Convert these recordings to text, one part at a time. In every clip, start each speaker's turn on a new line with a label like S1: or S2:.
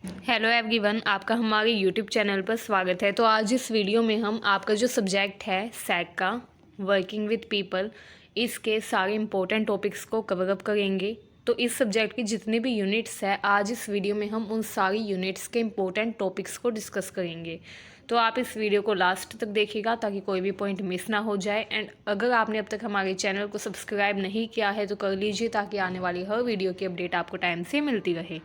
S1: Hello everyone, आपका हमारे YouTube channel पर स्वागत है। तो आज इस वीडियो में हम आपका जो सब्जेक्ट है सैक का वर्किंग विद पीपल, इसके सारे इंपॉर्टेंट टॉपिक्स को कवर अप करेंगे। तो इस सब्जेक्ट की जितने भी यूनिट्स हैं, आज इस वीडियो में हम उन सारी यूनिट्स के इंपॉर्टेंट टॉपिक्स को डिस्कस करेंगे। तो आप इस वीडियो को लास्ट तक देखिएगा ताकि कोई भी पॉइंट मिस ना हो जाए। एंड अगर आपने अब तक हमारे चैनल को सब्सक्राइब नहीं किया है तो कर लीजिए ताकि आने वाली हर वीडियो की अपडेट आपको टाइम से मिलती रहे।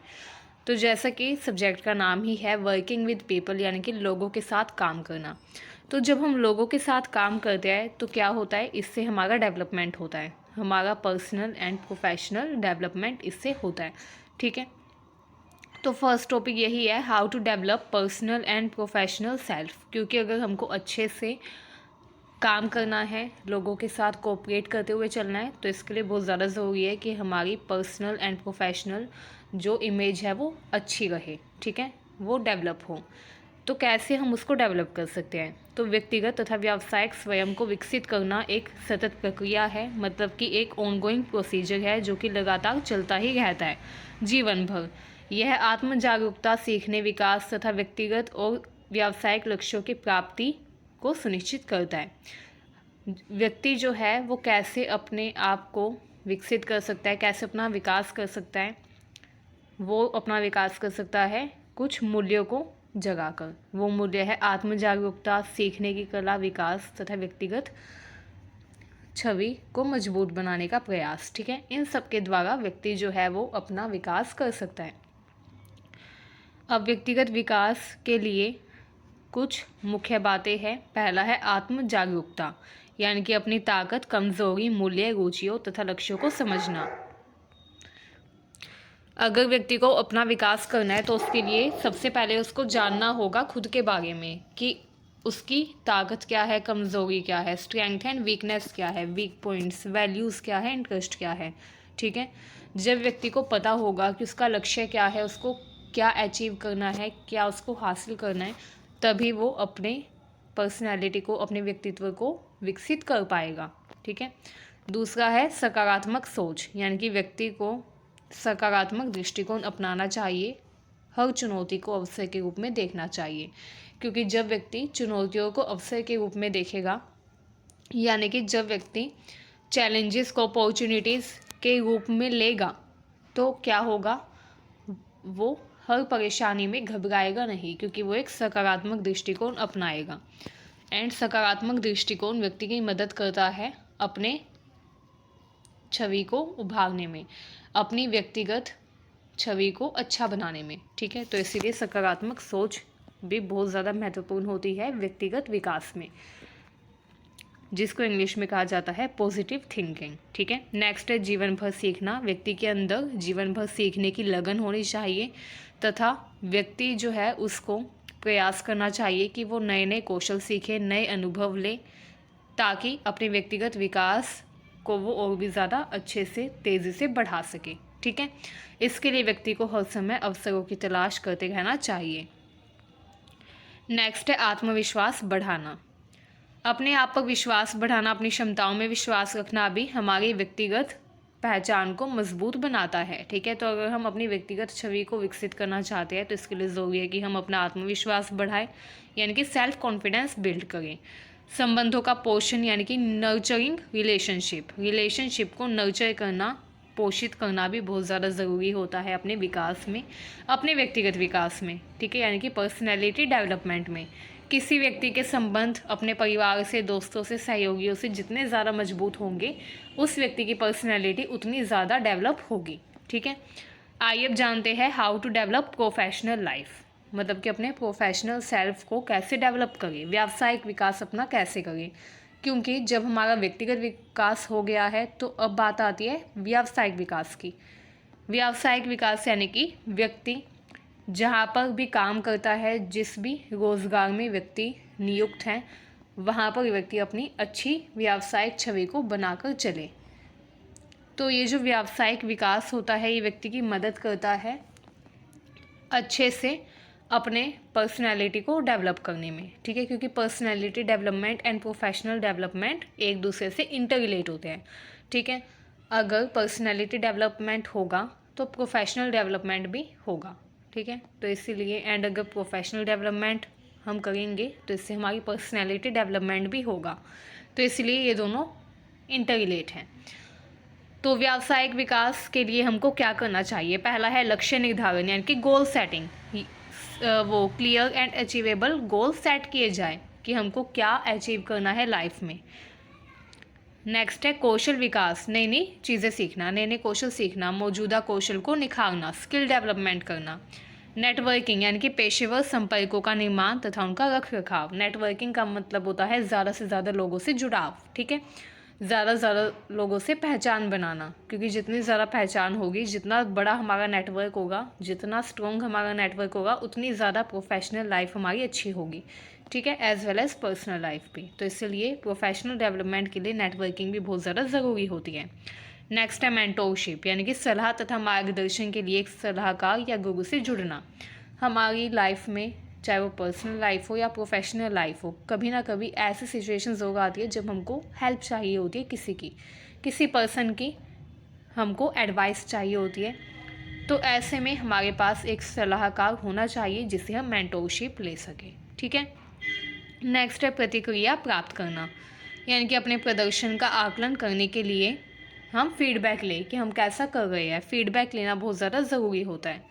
S1: तो जैसा कि सब्जेक्ट का नाम ही है वर्किंग विद पीपल, यानी कि लोगों के साथ काम करना। तो जब हम लोगों के साथ काम करते हैं तो क्या होता है, इससे हमारा डेवलपमेंट होता है, हमारा पर्सनल एंड प्रोफेशनल डेवलपमेंट इससे होता है। ठीक है, तो फर्स्ट टॉपिक यही है, how to develop personal and professional self. क्योंकि अगर हमको अच्छे से काम करना है, लोगों के साथ कोऑपरेट करते हुए चलना है, तो इसके लिए बहुत ज़्यादा ज़रूरी है कि हमारी पर्सनल एंड प्रोफेशनल जो इमेज है वो अच्छी रहे। ठीक है, वो डेवलप हो। तो कैसे हम उसको डेवलप कर सकते हैं? तो व्यक्तिगत तथा व्यावसायिक स्वयं को विकसित करना एक सतत प्रक्रिया है, मतलब कि एक ऑनगोइंग प्रोसीजर है जो कि लगातार चलता ही रहता है जीवन भर। यह आत्म जागरूकता, सीखने, विकास तथा व्यक्तिगत और व्यावसायिक लक्ष्यों की प्राप्ति को सुनिश्चित करता है। व्यक्ति जो है वो कैसे अपने आप को विकसित कर सकता है, कैसे अपना विकास कर सकता है? वो अपना विकास कर सकता है कुछ मूल्यों को जगाकर। वो मूल्य है आत्म जागरूकता, सीखने की कला, विकास तथा व्यक्तिगत छवि को मजबूत बनाने का प्रयास। ठीक है, इन सब के द्वारा व्यक्ति जो है वो अपना विकास कर सकता है। अब व्यक्तिगत विकास के लिए कुछ मुख्य बातें हैं। पहला है आत्म जागरूकता, यानी कि अपनी ताकत, कमजोरी, मूल्य, रुचियों तथा लक्ष्यों को समझना। अगर व्यक्ति को अपना विकास करना है तो उसके लिए सबसे पहले उसको जानना होगा खुद के बारे में कि उसकी ताकत क्या है, कमज़ोरी क्या है, स्ट्रेंथ एंड वीकनेस क्या है, वीक पॉइंट्स, वैल्यूज़ क्या है, इंटरेस्ट क्या है। ठीक है, जब व्यक्ति को पता होगा कि उसका लक्ष्य क्या है, उसको क्या अचीव करना है, क्या उसको हासिल करना है, तभी वो अपने पर्सनैलिटी को, अपने व्यक्तित्व को विकसित कर पाएगा। ठीक है, दूसरा है सकारात्मक सोच, यानी कि व्यक्ति को सकारात्मक दृष्टिकोण अपनाना चाहिए। हर चुनौती को अवसर के रूप में देखना चाहिए, क्योंकि जब व्यक्ति चुनौतियों को अवसर के रूप में देखेगा, यानी कि जब व्यक्ति चैलेंजेस को अपॉर्चुनिटीज़ के रूप में लेगा, तो क्या होगा, वो हर परेशानी में घबराएगा नहीं, क्योंकि वो एक सकारात्मक दृष्टिकोण अपनाएगा। एंड सकारात्मक दृष्टिकोण व्यक्ति की मदद करता है अपने छवि को उभारने में, अपनी व्यक्तिगत छवि को अच्छा बनाने में। ठीक है, तो इसीलिए सकारात्मक सोच भी बहुत ज़्यादा महत्वपूर्ण होती है व्यक्तिगत विकास में, जिसको इंग्लिश में कहा जाता है पॉजिटिव थिंकिंग। ठीक है, नेक्स्ट है जीवन भर सीखना। व्यक्ति के अंदर जीवन भर सीखने की लगन होनी चाहिए तथा व्यक्ति जो है उसको प्रयास करना चाहिए कि वो नए नए कौशल सीखे, नए अनुभव ले, ताकि अपने व्यक्तिगत विकास को वो और भी ज़्यादा अच्छे से, तेज़ी से बढ़ा सके। ठीक है, इसके लिए व्यक्ति को हर समय अवसरों की तलाश करते रहना चाहिए। नेक्स्ट है आत्मविश्वास बढ़ाना। अपने आप पर विश्वास बढ़ाना, अपनी क्षमताओं में विश्वास रखना भी हमारी व्यक्तिगत पहचान को मजबूत बनाता है। ठीक है, तो अगर हम अपनी व्यक्तिगत छवि को विकसित करना चाहते हैं तो इसके लिए ज़रूरी है कि हम अपना आत्मविश्वास बढ़ाएं, यानी कि सेल्फ कॉन्फिडेंस बिल्ड करें। संबंधों का पोषण, यानी कि नर्चरिंग रिलेशनशिप को नर्चर करना, पोषित करना भी बहुत ज़्यादा ज़रूरी होता है अपने विकास में, अपने व्यक्तिगत विकास में। ठीक है, यानी कि पर्सनैलिटी डेवलपमेंट में। किसी व्यक्ति के संबंध अपने परिवार से, दोस्तों से, सहयोगियों से जितने ज़्यादा मजबूत होंगे, उस व्यक्ति की पर्सनैलिटी उतनी ज़्यादा डेवलप होगी। ठीक है, आइए अब जानते हैं how to develop professional life, मतलब कि अपने प्रोफेशनल सेल्फ को कैसे डेवलप करें, व्यावसायिक विकास अपना कैसे करें। क्योंकि जब हमारा व्यक्तिगत विकास हो गया है तो अब बात आती है व्यावसायिक विकास की। व्यावसायिक विकास यानी कि व्यक्ति जहाँ पर भी काम करता है, जिस भी रोज़गार में व्यक्ति नियुक्त हैं, वहाँ पर व्यक्ति अपनी अच्छी व्यावसायिक छवि को बनाकर चले। तो ये जो व्यावसायिक विकास होता है, ये व्यक्ति की मदद करता है अच्छे से अपने पर्सनैलिटी को डेवलप करने में। ठीक है, क्योंकि personality development and professional development एक दूसरे से इंटर रिलेट होते हैं। ठीक है, अगर पर्सनैलिटी डेवलपमेंट होगा तो प्रोफेशनल डेवलपमेंट भी होगा। ठीक है। तो इसीलिए एंड अगर प्रोफेशनल डेवलपमेंट हम करेंगे तो इससे हमारी पर्सनैलिटी डेवलपमेंट भी होगा, तो इसलिए ये दोनों इंटर रिलेट हैं। तो व्यावसायिक विकास के लिए हमको क्या करना चाहिए? पहला है लक्ष्य निर्धारण यानी कि गोल सेटिंग। वो clear and achievable goal set किए जाए कि हमको क्या अचीव करना है लाइफ में। नेक्स्ट है कौशल विकास, नई नई चीज़ें सीखना, नए नए कौशल सीखना, मौजूदा कौशल को निखारना, स्किल डेवलपमेंट करना। नेटवर्किंग यानी कि पेशेवर संपर्कों का निर्माण तथा उनका रख रखाव। नेटवर्किंग का मतलब होता है ज़्यादा से ज़्यादा लोगों से जुड़ाव, ठीक है, ज़्यादा से ज़्यादा लोगों से पहचान बनाना, क्योंकि जितनी ज़्यादा पहचान होगी, जितना बड़ा हमारा नेटवर्क होगा, जितना स्ट्रॉन्ग हमारा नेटवर्क होगा, उतनी ज़्यादा प्रोफेशनल लाइफ हमारी अच्छी होगी, ठीक है, as well as personal life भी। तो इसलिए प्रोफेशनल डेवलपमेंट के लिए नेटवर्किंग भी बहुत ज़्यादा ज़रूरी होती है। नेक्स्ट है मेंटोरशिप यानी कि सलाह तथा मार्गदर्शन के लिए एक सलाहकार या गुरु से जुड़ना। हमारी लाइफ में चाहे वो पर्सनल लाइफ हो या प्रोफेशनल लाइफ हो, कभी ना कभी ऐसी सिचुएशंस होगा आती है जब हमको हेल्प चाहिए होती है किसी पर्सन की हमको एडवाइस चाहिए होती है। तो ऐसे में हमारे पास एक सलाहकार होना चाहिए जिससे हम मेंटोरशिप ले सकें, ठीक है। नेक्स्ट है प्रतिक्रिया प्राप्त करना यानी कि अपने प्रदर्शन का आकलन करने के लिए हम फीडबैक लें कि हम कैसा कर रहे हैं। फीडबैक लेना बहुत ज़्यादा ज़रूरी होता है,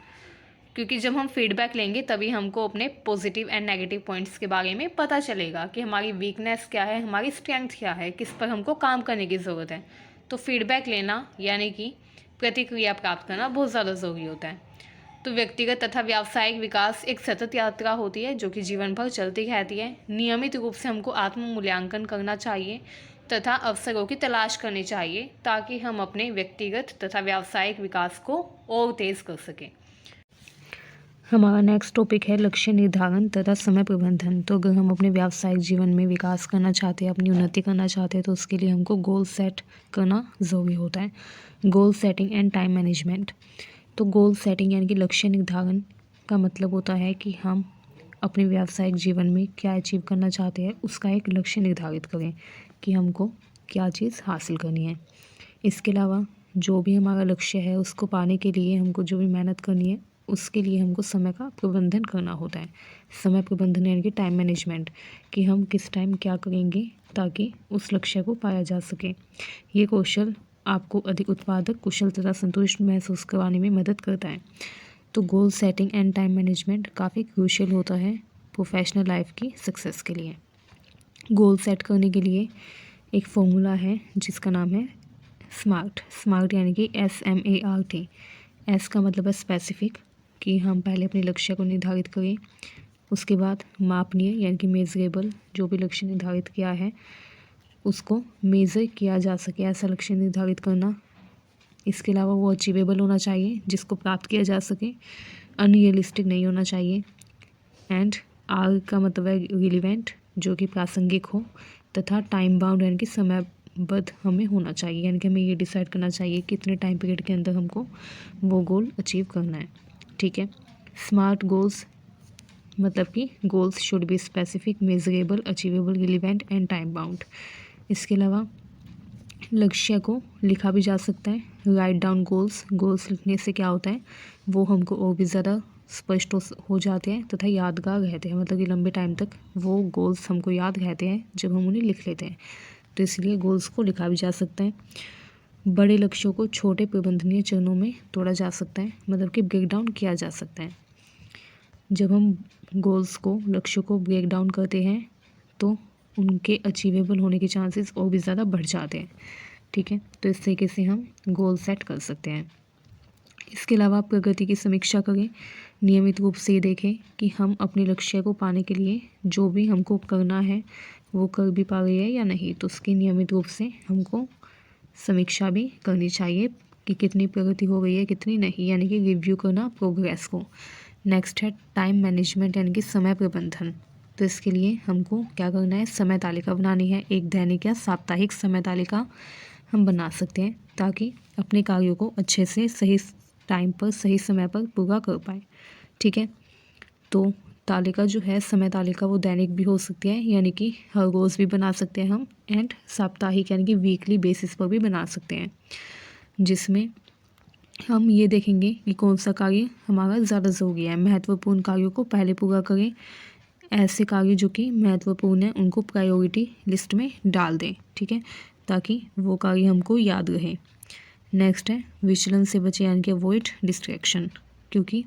S1: क्योंकि जब हम फीडबैक लेंगे तभी हमको अपने पॉजिटिव एंड नेगेटिव पॉइंट्स के बारे में पता चलेगा कि हमारी वीकनेस क्या है, हमारी स्ट्रेंथ क्या है, किस पर हमको काम करने की ज़रूरत है। तो फीडबैक लेना यानी कि प्रतिक्रिया प्राप्त करना बहुत ज़्यादा ज़रूरी होता है। तो व्यक्तिगत तथा व्यावसायिक विकास एक सतत यात्रा होती है जो कि जीवन भर चलती रहती है। नियमित रूप से हमको आत्म मूल्यांकन करना चाहिए तथा अवसरों की तलाश करनी चाहिए ताकि हम अपने व्यक्तिगत तथा व्यावसायिक विकास को और तेज़ कर सकें। हमारा नेक्स्ट टॉपिक है लक्ष्य निर्धारण तथा समय प्रबंधन। तो अगर हम अपने व्यावसायिक जीवन में विकास करना चाहते हैं, अपनी उन्नति करना चाहते हैं, तो उसके लिए हमको गोल सेट करना ज़रूरी होता है। Goal setting and time management. तो गोल सेटिंग यानी कि लक्ष्य निर्धारण का मतलब होता है कि हम अपने व्यावसायिक जीवन में क्या अचीव करना चाहते हैं, उसका एक लक्ष्य निर्धारित करें कि हमको क्या चीज़ हासिल करनी है। इसके अलावा जो भी हमारा लक्ष्य है उसको पाने के लिए हमको जो भी मेहनत करनी है, उसके लिए हमको समय का प्रबंधन करना होता है। समय प्रबंधन यानी कि टाइम मैनेजमेंट, कि हम किस टाइम क्या करेंगे ताकि उस लक्ष्य को पाया जा सके। ये कौशल आपको अधिक उत्पादक, कुशल तथा संतुष्ट महसूस करवाने में मदद करता है। तो goal setting and time management काफ़ी क्रूशियल होता है प्रोफेशनल लाइफ की सक्सेस के लिए। गोल सेट करने के लिए एक फॉर्मूला है जिसका नाम है स्मार्ट यानी कि SMART। एस का मतलब है स्पेसिफिक, कि हम पहले अपने लक्ष्य को निर्धारित करें। उसके बाद मापनीय यानी कि मेजरेबल, जो भी लक्ष्य निर्धारित किया है उसको मेज़र किया जा सके, ऐसा लक्ष्य निर्धारित करना। इसके अलावा वो अचीवेबल होना चाहिए, जिसको प्राप्त किया जा सके, अनरियलिस्टिक नहीं होना चाहिए। एंड आर का मतलब है रिलेवेंट, जो कि प्रासंगिक हो, तथा टाइम बाउंड यानी कि समयबद्ध हमें होना चाहिए, यानी कि हमें ये डिसाइड करना चाहिए कि कितने टाइम पीरियड के अंदर हमको वो गोल अचीव करना है, ठीक है। स्मार्ट गोल्स मतलब कि goals should be specific, measurable, achievable, relevant and time bound. इसके अलावा लक्ष्य को लिखा भी जा सकता है, राइट डाउन गोल्स लिखने से क्या होता है, वो हमको और भी ज़्यादा स्पष्ट हो जाते हैं तथा यादगार रहते हैं, मतलब कि लंबे टाइम तक वो गोल्स हमको याद रहते हैं जब हम उन्हें लिख लेते हैं। तो इसलिए गोल्स को लिखा भी जा सकता है। बड़े लक्ष्यों को छोटे प्रबंधनीय चरणों में तोड़ा जा सकता है, मतलब कि ब्रेक डाउन किया जा सकता है। जब हम गोल्स को, लक्ष्यों को ब्रेक डाउन करते हैं तो उनके अचीवेबल होने के चांसेस और भी ज़्यादा बढ़ जाते हैं, ठीक है। तो इस तरीके से हम गोल सेट कर सकते हैं। इसके अलावा प्रगति की समीक्षा करें, नियमित रूप से देखें कि हम अपने लक्ष्य को पाने के लिए जो भी हमको करना है वो कर भी पा रहे हैं या नहीं। तो उसकी नियमित रूप से हमको समीक्षा भी करनी चाहिए कि कितनी प्रगति हो गई है, कितनी नहीं, यानी कि रिव्यू करना प्रोग्रेस को। नेक्स्ट है टाइम मैनेजमेंट यानी कि समय प्रबंधन। तो इसके लिए हमको क्या करना है, समय तालिका बनानी है। एक दैनिक या साप्ताहिक समय तालिका हम बना सकते हैं ताकि अपने कार्यों को अच्छे से सही टाइम पर, सही समय पर पूरा कर पाए, ठीक है। तो तालिका जो है, समय तालिका, वो दैनिक भी हो सकती है, यानी कि हर रोज़ भी बना सकते हैं हम, एंड साप्ताहिक यानी कि वीकली बेसिस पर भी बना सकते हैं, जिसमें हम ये देखेंगे कि कौन सा कार्य हमारा ज़्यादा ज़रूरी है। महत्वपूर्ण कार्यों को पहले पूरा करें। ऐसे कार्य जो कि महत्वपूर्ण है उनको प्रायोरिटी लिस्ट में डाल दें, ठीक है, ताकि वो कार्य हमको याद रहे। नेक्स्ट है विचलन से बचे, यानी कि अवॉइड डिस्ट्रैक्शन, क्योंकि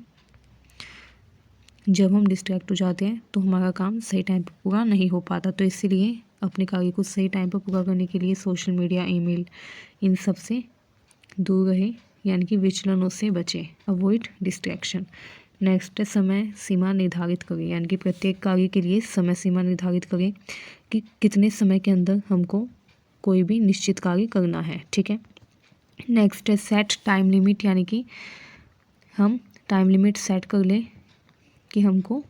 S1: जब हम डिस्ट्रैक्ट हो जाते हैं तो हमारा काम सही टाइम पर पूरा नहीं हो पाता। तो इसीलिए अपने कार्य को सही टाइम पर पूरा करने के लिए सोशल मीडिया, ईमेल, इन सब से दूर रहे, यानी कि विचलनों से बचे, अवॉइड डिस्ट्रैक्शन। नेक्स्ट है समय सीमा निर्धारित करें, यानी कि प्रत्येक कार्य के लिए समय सीमा निर्धारित करें कि कितने समय के अंदर हमको कोई भी निश्चित कार्य करना है, ठीक है। नेक्स्ट है सेट टाइम लिमिट, यानी कि हम टाइम लिमिट सेट कर लें कि हमको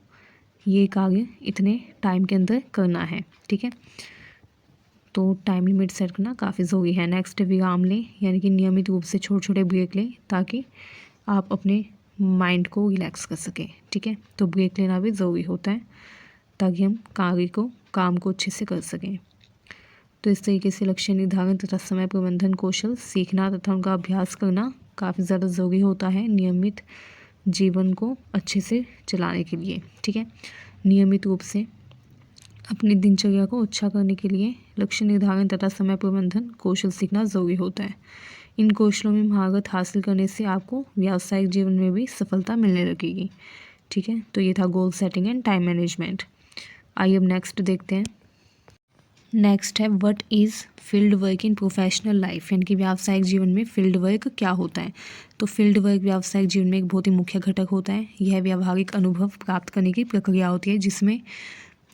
S1: ये कार्य इतने टाइम के अंदर करना है, ठीक है। तो टाइम लिमिट सेट करना काफ़ी ज़रूरी है। नेक्स्ट विराम लें, यानी कि नियमित रूप से छोटे छोटे ब्रेक लें ताकि आप अपने माइंड को रिलैक्स कर सकें, ठीक है। तो ब्रेक लेना भी ज़रूरी होता है ताकि हम काम को अच्छे से कर सकें। तो इस तरीके से लक्ष्य निर्धारण तथा समय प्रबंधन कौशल सीखना तथा उनका अभ्यास करना काफ़ी ज़्यादा ज़रूरी होता है नियमित जीवन को अच्छे से चलाने के लिए, ठीक है। नियमित रूप से अपनी दिनचर्या को अच्छा करने के लिए लक्ष्य निर्धारण तथा समय प्रबंधन कौशल सीखना ज़रूरी होता है। इन कौशलों में महारत हासिल करने से आपको व्यावसायिक जीवन में भी सफलता मिलने लगेगी, ठीक है। तो ये था goal setting and time management. आइए अब नेक्स्ट देखते हैं। नेक्स्ट है what is field work in professional life, यानी कि व्यावसायिक जीवन में फील्ड वर्क क्या होता है। तो फील्ड वर्क व्यावसायिक जीवन में एक बहुत ही मुख्य घटक होता है। यह व्यावहारिक अनुभव प्राप्त करने की प्रक्रिया होती है जिसमें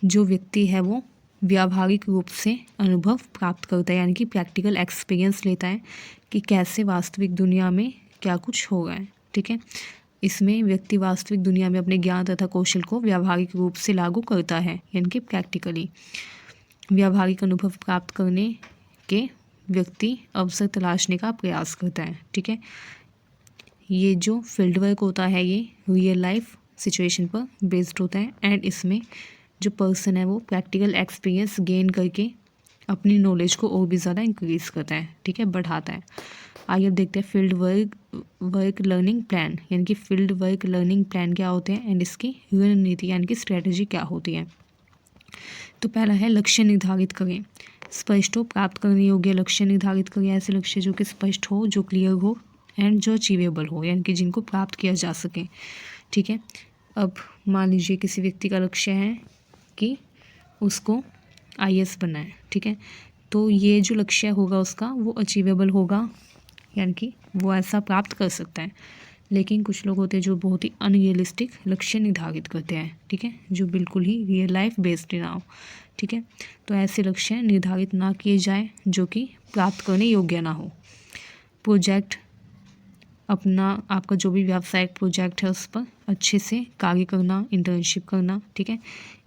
S1: जो व्यक्ति है वो व्यावहारिक रूप से अनुभव प्राप्त करता है, यानी कि प्रैक्टिकल एक्सपीरियंस लेता है कि कैसे वास्तविक दुनिया में क्या कुछ हो रहा है, ठीक है। इसमें व्यक्ति वास्तविक दुनिया में अपने ज्ञान तथा कौशल को व्यावहारिक रूप से लागू करता है, यानी कि प्रैक्टिकली। व्यावहारिक अनुभव प्राप्त करने के व्यक्ति अवसर तलाशने का प्रयास करता है, ठीक है। ये जो फील्ड वर्क होता है ये रियल लाइफ सिचुएशन पर बेस्ड होता है एंड इसमें जो पर्सन है वो प्रैक्टिकल एक्सपीरियंस गेन करके अपनी नॉलेज को और भी ज़्यादा इंक्रीज करता है, ठीक है, बढ़ाता है। आइए अब देखते हैं फील्ड वर्क लर्निंग प्लान, यानी कि फील्ड वर्क लर्निंग प्लान क्या होते हैं एंड इसकी रणनीति यानी कि स्ट्रेटजी क्या होती है। तो पहला है लक्ष्य निर्धारित करें। स्पष्ट हो, प्राप्त करने योग्य लक्ष्य निर्धारित करें। ऐसे लक्ष्य जो कि स्पष्ट हो, जो क्लियर हो एंड जो अचीवेबल हो, यानी कि जिनको प्राप्त किया जा सके, ठीक है। अब मान लीजिए किसी व्यक्ति का लक्ष्य है कि उसको IAS बनना है, ठीक है। तो ये जो लक्ष्य होगा उसका वो अचीवेबल होगा, यानी कि वो ऐसा प्राप्त कर सकता है। लेकिन कुछ लोग होते हैं जो बहुत ही अनरियलिस्टिक लक्ष्य निर्धारित करते हैं, ठीक है, जो बिल्कुल ही रियल लाइफ बेस्ड ना हो, ठीक है। तो ऐसे लक्ष्य निर्धारित ना किए जाए जो कि प्राप्त करने योग्य ना हो। प्रोजेक्ट आपका जो भी व्यावसायिक प्रोजेक्ट है उस पर अच्छे से कार्य करना, इंटर्नशिप करना, ठीक है,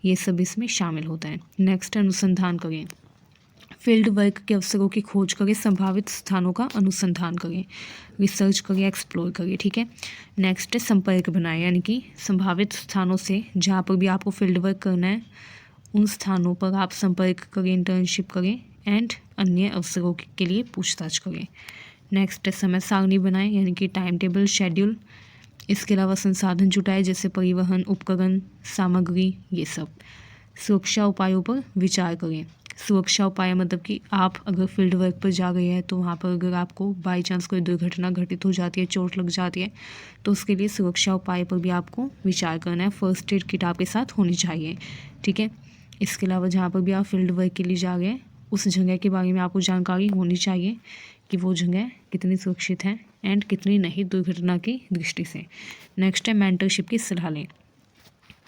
S1: ये सब इसमें शामिल होता है। नेक्स्ट अनुसंधान करें। फील्ड वर्क के अवसरों की खोज करें, संभावित स्थानों का अनुसंधान करें, रिसर्च करें, एक्सप्लोर करें, ठीक है। नेक्स्ट है संपर्क बनाएं, यानी कि संभावित स्थानों से जहाँ पर भी आपको फील्ड वर्क करना है उन स्थानों पर आप संपर्क करें, इंटर्नशिप करें एंड अन्य अवसरों के लिए पूछताछ करें। नेक्स्ट है समय सारणी बनाएं, यानी कि टाइम टेबल, शेड्यूल। इसके अलावा संसाधन जुटाएं जैसे परिवहन, उपकरण, सामग्री, ये सब। सुरक्षा उपायों पर विचार करें। सुरक्षा उपाय मतलब कि आप अगर फील्ड वर्क पर जा गए हैं तो वहाँ पर अगर आपको बाई चांस कोई दुर्घटना घटित हो जाती है, चोट लग जाती है, तो उसके लिए सुरक्षा उपाय पर भी आपको विचार करना है। फर्स्ट एड किट आपके साथ होनी चाहिए, ठीक है। इसके अलावा जहाँ पर भी आप फील्ड वर्क के लिए जा रहे हैं उस जगह के बारे में आपको जानकारी होनी चाहिए कि वो जगह कितनी सुरक्षित है एंड कितनी नहीं दुर्घटना की दृष्टि से। नेक्स्ट है मेंटरशिप की सलाह लें।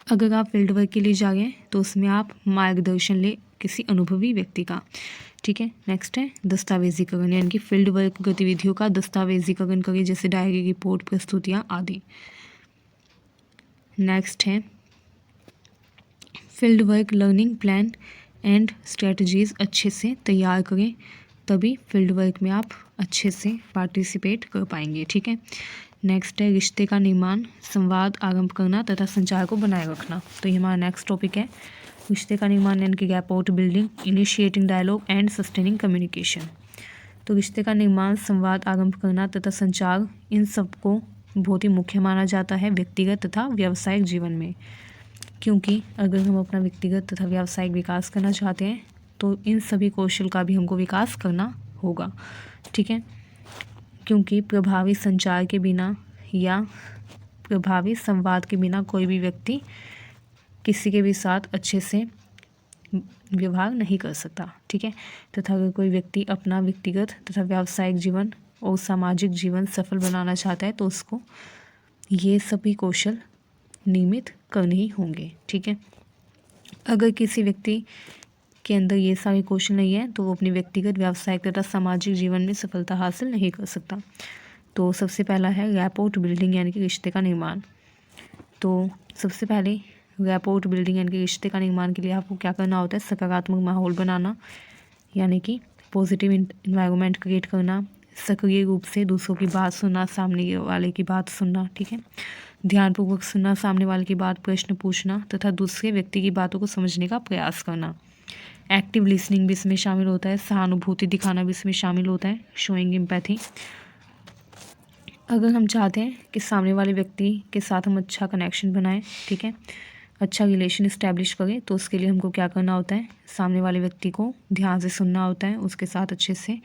S1: अगर आप फील्ड वर्क के लिए जा रहे हैं तो उसमें आप मार्गदर्शन लें किसी अनुभवी व्यक्ति का, ठीक है। नेक्स्ट है दस्तावेजीकरण, यानी कि फील्ड वर्क गतिविधियों का दस्तावेजीकरण करें जैसे डायरी, रिपोर्ट, प्रस्तुतियाँ आदि। नेक्स्ट है field work learning plan and strategies अच्छे से तैयार करें, तभी फील्ड वर्क में आप अच्छे से पार्टिसिपेट कर पाएंगे, ठीक है। नेक्स्ट है रिश्ते का निर्माण, संवाद आरंभ करना तथा संचार को बनाए रखना। तो ये हमारा नेक्स्ट टॉपिक है, रिश्ते का निर्माण यानी कि gap out building, initiating dialogue and sustaining communication. तो रिश्ते का निर्माण, संवाद आरंभ करना तथा संचार, इन सबको बहुत ही मुख्य माना जाता है व्यक्तिगत तथा व्यावसायिक जीवन में। क्योंकि अगर हम अपना व्यक्तिगत तथा व्यावसायिक विकास करना चाहते हैं तो इन सभी कौशल का भी हमको विकास करना होगा, ठीक है। क्योंकि प्रभावी संचार के बिना या प्रभावी संवाद के बिना कोई भी व्यक्ति किसी के भी साथ अच्छे से व्यवहार नहीं कर सकता, ठीक है। तथा अगर कोई व्यक्ति अपना व्यक्तिगत तथा व्यावसायिक जीवन और सामाजिक जीवन सफल बनाना चाहता है तो उसको ये सभी कौशल नियमित करने ही होंगे, ठीक है। अगर किसी व्यक्ति के अंदर ये सारे कौशल नहीं है तो वो अपने व्यक्तिगत, व्यावसायिक तथा सामाजिक जीवन में सफलता हासिल नहीं कर सकता। तो सबसे पहला है रैपोर्ट बिल्डिंग यानी कि रिश्ते का निर्माण। तो सबसे पहले रैपोर्ट बिल्डिंग यानी कि रिश्ते का निर्माण के लिए आपको क्या करना होता है, सकारात्मक माहौल बनाना यानी कि पॉजिटिव इन्वायरमेंट क्रिएट करना, सक्रिय रूप से दूसरों की बात सुनना, सामने वाले की बात सुनना, ठीक है, ध्यानपूर्वक सुनना, सामने वाले की बात, प्रश्न पूछना तथा दूसरे व्यक्ति की बातों को समझने का प्रयास करना। एक्टिव लिसनिंग भी इसमें शामिल होता है, सहानुभूति दिखाना भी इसमें शामिल होता है, शोइंग एम्पैथी। अगर हम चाहते हैं कि सामने वाले व्यक्ति के साथ हम अच्छा कनेक्शन बनाएं, ठीक है, अच्छा रिलेशन इस्टेब्लिश करें, तो उसके लिए हमको क्या करना होता है, सामने वाले व्यक्ति को ध्यान से सुनना होता है, उसके साथ अच्छे से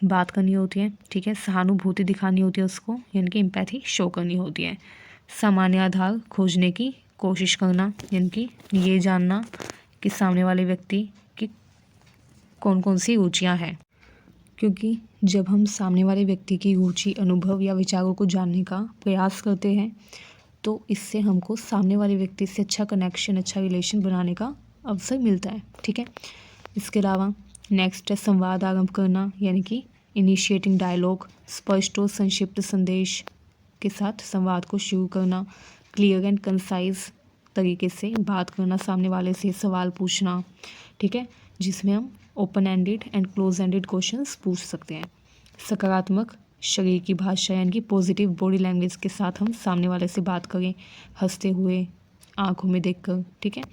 S1: बात करनी होती है, ठीक है, सहानुभूति दिखानी होती है उसको यानी कि एम्पैथी शो करनी होती है। सामान्य आधार खोजने की कोशिश करना यानी कि ये जानना कि सामने वाले व्यक्ति की कौन कौन सी रुचियाँ हैं, क्योंकि जब हम सामने वाले व्यक्ति की रुचि, अनुभव या विचारों को जानने का प्रयास करते हैं तो इससे हमको सामने वाले व्यक्ति से अच्छा कनेक्शन, अच्छा रिलेशन बनाने का अवसर मिलता है, ठीक है। इसके अलावा नेक्स्ट है संवाद आरंभ करना यानी कि इनिशिएटिंग डायलॉग, स्पष्ट और संक्षिप्त संदेश के साथ संवाद को शुरू करना, क्लियर एंड कंसाइज तरीके से बात करना, सामने वाले से सवाल पूछना, ठीक है, जिसमें हम open ended and close ended questions पूछ सकते हैं। सकारात्मक शरीर की भाषा यानी कि पॉजिटिव बॉडी लैंग्वेज के साथ हम सामने वाले से बात करें, हंसते हुए, आंखों में देखकर, ठीक है,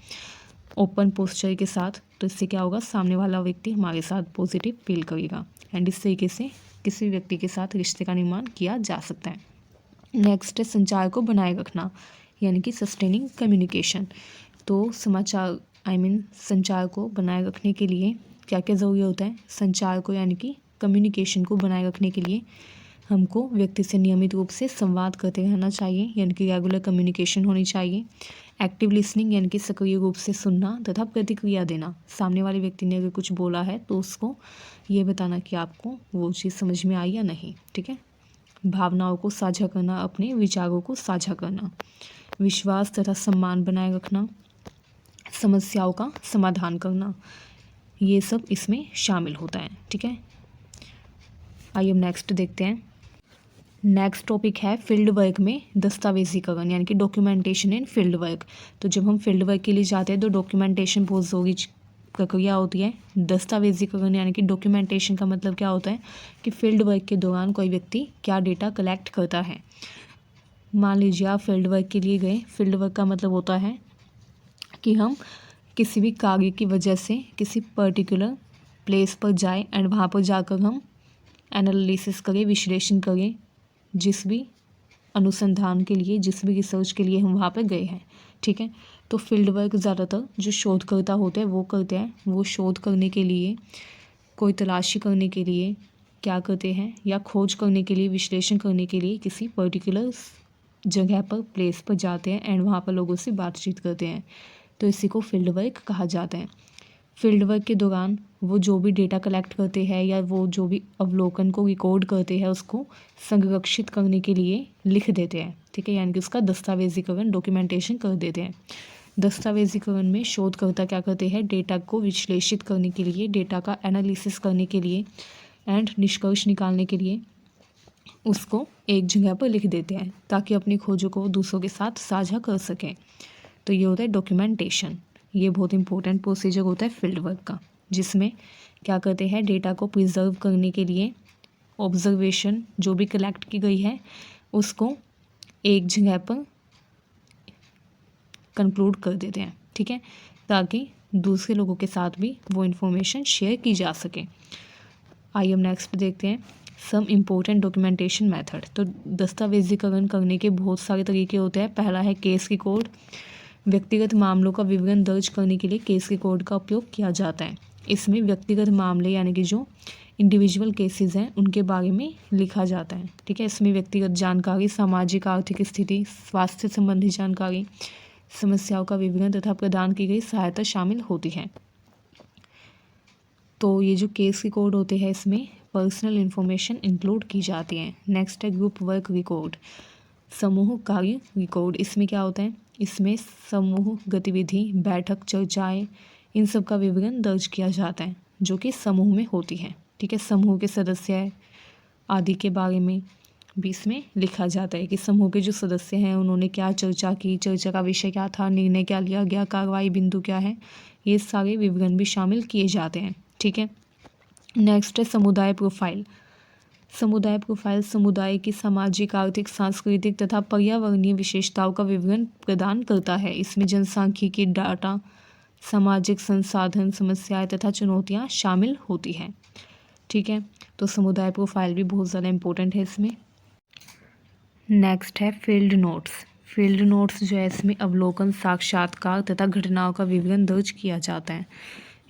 S1: ओपन पोस्चर के साथ। तो इससे क्या होगा, सामने वाला व्यक्ति हमारे साथ पॉजिटिव फील करेगा एंड इस तरीके से किसी व्यक्ति के साथ रिश्ते का निर्माण किया जा सकता है। नेक्स्ट है संचार को बनाए रखना यानी कि सस्टेनिंग कम्युनिकेशन। तो संचार को बनाए रखने के लिए क्या क्या ज़रूरी होता है, संचार को यानी कि कम्युनिकेशन को बनाए रखने के लिए हमको व्यक्ति से नियमित रूप से संवाद करते रहना चाहिए यानी कि रेगुलर कम्युनिकेशन होनी चाहिए। एक्टिव लिसनिंग यानी कि सक्रिय रूप से सुनना तथा प्रतिक्रिया देना, सामने वाले व्यक्ति ने अगर कुछ बोला है तो उसको ये बताना कि आपको वो चीज़ समझ में आई या नहीं, ठीक है। भावनाओं को साझा करना, अपने विचारों को साझा करना। विश्वास तथा सम्मान बनाए रखना, समस्याओं का समाधान करना, ये सब इसमें शामिल होता है, ठीक है। आइए हम नेक्स्ट देखते हैं। नेक्स्ट टॉपिक है फील्ड वर्क में दस्तावेजीकरण यानी कि डॉक्यूमेंटेशन इन फील्ड वर्क। तो जब हम फील्ड वर्क के लिए जाते हैं तो डॉक्यूमेंटेशन बहुत ज़रूरी प्रक्रिया होती है। दस्तावेजीकरण यानी कि डॉक्यूमेंटेशन का मतलब क्या होता है कि फील्ड वर्क के दौरान कोई व्यक्ति क्या डेटा कलेक्ट करता है। मान लीजिए आप फील्ड वर्क के लिए गए, फील्ड वर्क का मतलब होता है कि हम किसी भी कार्य की वजह से किसी पर्टिकुलर प्लेस पर जाए एंड वहाँ पर जाकर हम एनालिसिस करें, विश्लेषण करें, जिस भी अनुसंधान के लिए, जिस भी रिसर्च के लिए हम वहाँ पर गए हैं, ठीक है। तो फील्ड वर्क ज़्यादातर जो शोधकर्ता होते हैं वो करते हैं। वो शोध करने के लिए, कोई तलाशी करने के लिए क्या करते हैं, या खोज करने के लिए, विश्लेषण करने के लिए किसी पर्टिकुलर जगह पर, प्लेस पर जाते हैं एंड वहाँ पर लोगों से बातचीत करते हैं। तो इसी को फील्ड वर्क कहा जाता है। फील्ड वर्क के दौरान वो जो भी डेटा कलेक्ट करते हैं या वो जो भी अवलोकन को रिकॉर्ड करते हैं उसको संरक्षित करने के लिए लिख देते हैं, ठीक है, यानी कि उसका दस्तावेजीकरण, डॉक्यूमेंटेशन कर देते हैं। दस्तावेजीकरण में शोधकर्ता क्या करते हैं, डेटा को विश्लेषित करने के लिए, डेटा का एनालिसिस करने के लिए एंड निष्कर्ष निकालने के लिए उसको एक जगह पर लिख देते हैं ताकि अपनी खोजों को दूसरों के साथ साझा कर सकें। तो ये होता है डॉक्यूमेंटेशन। ये बहुत इंपॉर्टेंट प्रोसीजर होता है फील्ड वर्क का, जिसमें क्या करते हैं, डेटा को प्रिजर्व करने के लिए ऑब्जर्वेशन जो भी कलेक्ट की गई है उसको एक जगह पर कंक्लूड कर देते हैं, ठीक है, ताकि दूसरे लोगों के साथ भी वो इन्फॉर्मेशन शेयर की जा सके। आइए हम नेक्स्ट देखते हैं सम इम्पोर्टेंट डॉक्यूमेंटेशन मेथड। तो दस्तावेजीकरण करने के बहुत सारे तरीके होते हैं। पहला है केस रिकॉर्ड। व्यक्तिगत मामलों का विवरण दर्ज करने के लिए केस रिकॉर्ड का उपयोग किया जाता है। इसमें व्यक्तिगत मामले यानी कि जो इंडिविजुअल केसेस हैं उनके बारे में लिखा जाता है। ठीक है, इसमें व्यक्तिगत जानकारी, सामाजिक आर्थिक स्थिति, स्वास्थ्य संबंधी जानकारी, समस्याओं का विवरण तथा प्रदान की गई सहायता शामिल होती है। तो ये जो केस रिकॉर्ड होते हैं इसमें पर्सनल इन्फॉर्मेशन इंक्लूड की जाती है। नेक्स्ट है ग्रुप वर्क रिकॉर्ड, समूह कार्य रिकॉर्ड। इसमें क्या होता है, इसमें समूह गतिविधि, बैठक, चर्चाएं, इन सब का विवरण दर्ज किया जाता है जो कि समूह में होती है। ठीक है, समूह के सदस्य आदि के बारे में भी इसमें लिखा जाता है कि समूह के जो सदस्य हैं उन्होंने क्या चर्चा की, चर्चा का विषय क्या था, निर्णय क्या लिया गया, कार्रवाई बिंदु क्या है, ये सारे विवरण भी शामिल किए जाते हैं। ठीक है, नेक्स्ट है समुदाय प्रोफाइल। समुदाय प्रोफाइल समुदाय की सामाजिक, आर्थिक, सांस्कृतिक तथा पर्यावरणीय विशेषताओं का विवरण प्रदान करता है। इसमें जनसांख्यिकी डाटा, सामाजिक संसाधन, समस्याएं तथा चुनौतियां शामिल होती हैं। ठीक है, तो समुदाय प्रोफाइल भी बहुत ज़्यादा इम्पोर्टेंट है इसमें। नेक्स्ट है फील्ड नोट्स। फील्ड नोट्स जो है इसमें अवलोकन, साक्षात्कार तथा घटनाओं का विवरण दर्ज किया जाता है।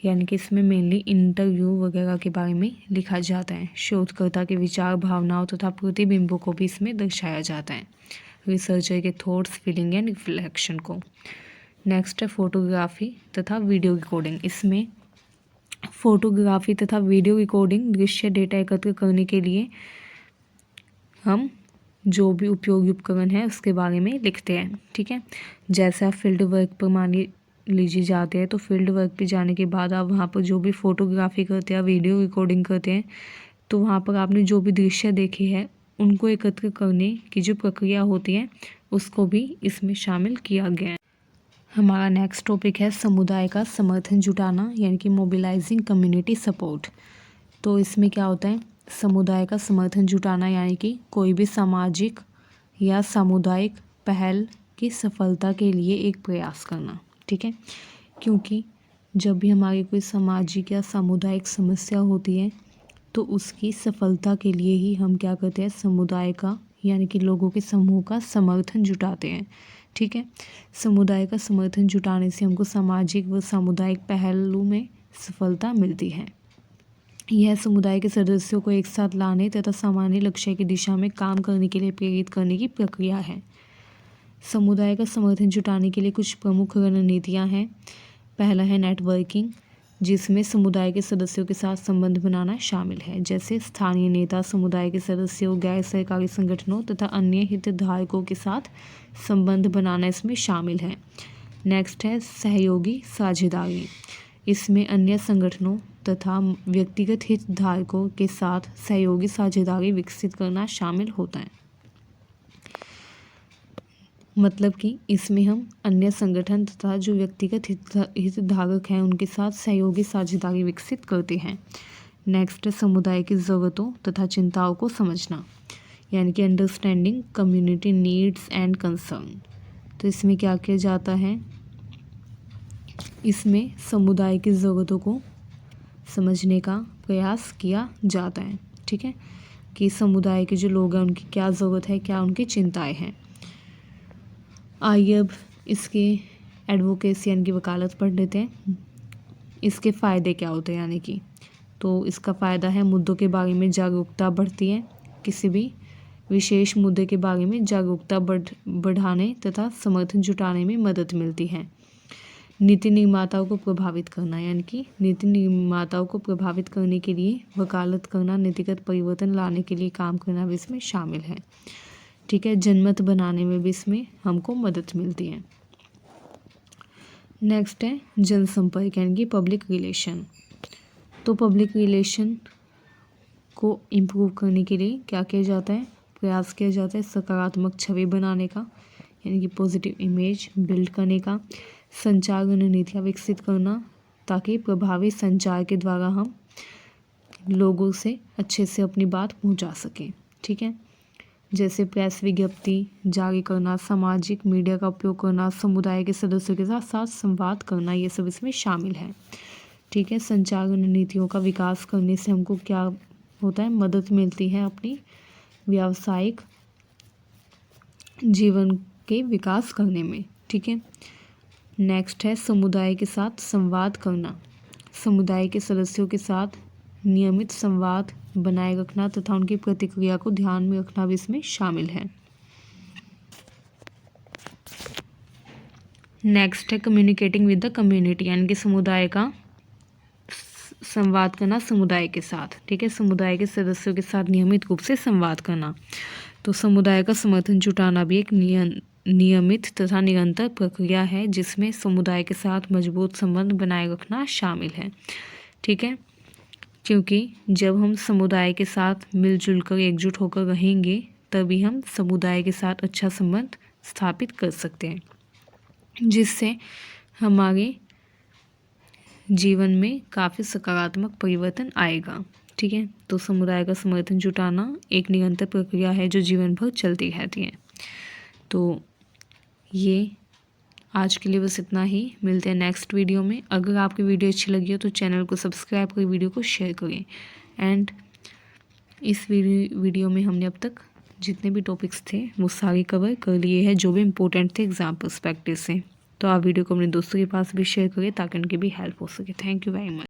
S1: यानी कि इसमें मेनली इंटरव्यू वगैरह के बारे में लिखा जाता है। शोधकर्ता के विचार, भावनाओं तथा प्रतिबिंबों को भी इसमें दर्शाया जाता है, रिसर्चर के थॉट्स, फीलिंग एंड रिफ्लेक्शन को। नेक्स्ट है फोटोग्राफी तथा वीडियो रिकॉर्डिंग। इसमें फोटोग्राफी तथा वीडियो रिकॉर्डिंग दृश्य डेटा एकत्र करने के लिए हम जो भी उपयोगी उपकरण है उसके बारे में लिखते हैं। ठीक है, जैसे आप फील्ड वर्क पर मान लीजिए जाते हैं तो फील्ड वर्क पे जाने के बाद आप वहाँ पर जो भी फोटोग्राफी करते हैं, वीडियो रिकॉर्डिंग करते हैं, तो वहाँ पर आपने जो भी दृश्य देखे हैं उनको एकत्र करने की जो प्रक्रिया होती है उसको भी इसमें शामिल किया गया है। हमारा नेक्स्ट टॉपिक है समुदाय का समर्थन जुटाना यानी कि मोबिलाइजिंग कम्युनिटी सपोर्ट। तो इसमें क्या होता है, समुदाय का समर्थन जुटाना यानी कि कोई भी सामाजिक या सामुदायिक पहल की सफलता के लिए एक प्रयास करना। ठीक है, क्योंकि जब भी हमारी कोई सामाजिक या सामुदायिक समस्या होती है तो उसकी सफलता के लिए ही हम क्या करते हैं, समुदाय का यानी कि लोगों के समूह का समर्थन जुटाते हैं। ठीक है, समुदाय का समर्थन जुटाने से हमको सामाजिक व सामुदायिक पहलू में सफलता मिलती है। यह समुदाय के सदस्यों को एक साथ लाने तथा सामान्य लक्ष्य की दिशा में काम करने के लिए प्रेरित करने की प्रक्रिया है। समुदाय का समर्थन जुटाने के लिए कुछ प्रमुख रणनीतियाँ हैं। पहला है नेटवर्किंग, जिसमें समुदाय के सदस्यों के साथ संबंध बनाना शामिल है, जैसे स्थानीय नेता, समुदाय के सदस्यों, गैर सरकारी संगठनों तथा अन्य हितधारकों के साथ संबंध बनाना इसमें शामिल है। नेक्स्ट है सहयोगी साझेदारी। इसमें अन्य संगठनों तथा व्यक्तिगत हितधारकों के साथ सहयोगी साझेदारी विकसित करना शामिल होता है। मतलब कि इसमें हम अन्य संगठन तथा जो व्यक्तिगत हितधारक हैं उनके साथ सहयोगी साझेदारी विकसित करते हैं। नेक्स्ट है समुदाय की ज़रूरतों तथा चिंताओं को समझना यानी कि understanding community needs and concern. तो इसमें क्या किया जाता है, इसमें समुदाय की ज़रूरतों को समझने का प्रयास किया जाता है। ठीक है, कि समुदाय के जो लोग हैं उनकी क्या ज़रूरत है, क्या उनकी चिंताएं हैं। आइए अब इसके एडवोकेसी यानी कि वकालत पढ़ लेते हैं। इसके फ़ायदे क्या होते हैं यानी कि, तो इसका फ़ायदा है मुद्दों के बारे में जागरूकता बढ़ती है, किसी भी विशेष मुद्दे के बारे में जागरूकता बढ़ाने तथा समर्थन जुटाने में मदद मिलती है। नीति निर्माताओं को प्रभावित करना यानी कि नीति निर्माताओं को प्रभावित करने के लिए वकालत करना, नीतिगत परिवर्तन लाने के लिए काम करना भी इसमें शामिल है। ठीक है, जनमत बनाने में भी इसमें हमको मदद मिलती है। नेक्स्ट है जनसंपर्क यानी कि पब्लिक रिलेशन। तो पब्लिक रिलेशन को इम्प्रूव करने के लिए क्या किया जाता है, प्रयास किया जाता है सकारात्मक छवि बनाने का यानी कि पॉजिटिव इमेज बिल्ड करने का, संचार रणनीतियाँ विकसित करना ताकि प्रभावी संचार के द्वारा हम लोगों से अच्छे से अपनी बात पहुंचा सकें। ठीक है, जैसे प्रेस विज्ञप्ति जारी करना, सामाजिक मीडिया का उपयोग करना, समुदाय के सदस्यों के साथ संवाद करना, ये सब इसमें शामिल है। ठीक है। संचार रणनीतियों का विकास करने से हमको क्या होता है, मदद मिलती है अपनी व्यावसायिक जीवन के विकास करने में। ठीक है। नेक्स्ट है समुदाय के साथ संवाद करना। समुदाय के सदस्यों के साथ नियमित संवाद बनाए रखना तथा उनकी प्रतिक्रिया को ध्यान में रखना भी इसमें शामिल है। नेक्स्ट है कम्युनिकेटिंग विद द कम्युनिटी, यानी कि समुदाय का संवाद करना समुदाय के साथ। ठीक है। समुदाय के सदस्यों के साथ नियमित रूप से संवाद करना। तो समुदाय का समर्थन जुटाना भी एक नियमित तथा निरंतर प्रक्रिया है जिसमें समुदाय के साथ मजबूत संबंध बनाए रखना शामिल है। ठीक है। क्योंकि जब हम समुदाय के साथ मिलजुल कर एकजुट होकर रहेंगे तभी हम समुदाय के साथ अच्छा संबंध स्थापित कर सकते हैं, जिससे हमारे जीवन में काफ़ी सकारात्मक परिवर्तन आएगा। ठीक है। तो समुदाय का समर्थन जुटाना एक निरंतर प्रक्रिया है जो जीवन भर चलती रहती है। तो ये आज के लिए बस इतना ही। मिलते हैं नेक्स्ट वीडियो में। अगर आपकी वीडियो अच्छी लगी हो तो चैनल को सब्सक्राइब करें, वीडियो को शेयर करें। एंड इस वीडियो में हमने अब तक जितने भी टॉपिक्स थे वो सारे कवर कर लिए हैं जो भी इम्पोर्टेंट थे एग्जाम पर्सपेक्टिव से। तो आप वीडियो को अपने दोस्तों के पास भी शेयर करें ताकि उनकी भी हेल्प हो सके। Thank you very much.